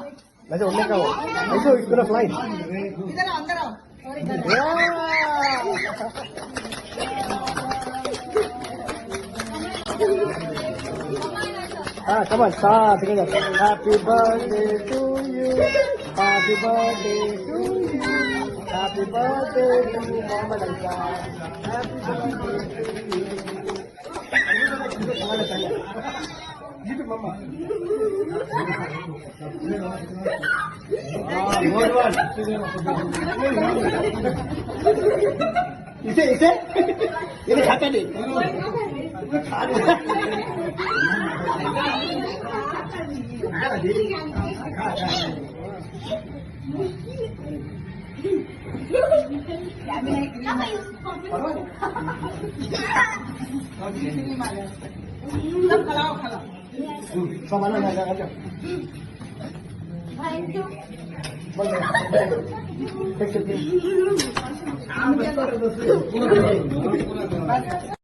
वैसे उड़ने का हो ऐसे इट्स गोना फ्लाई इधर आओ अंदर आओ हाँ कमल साथ happy birthday to you happy birthday to you happy birthday to Mohammad alpha happy birthday जी मम्मा इसे इसे ये खाता नहीं सब खिलाओ खिलाओ सामान लगा कर बोल दे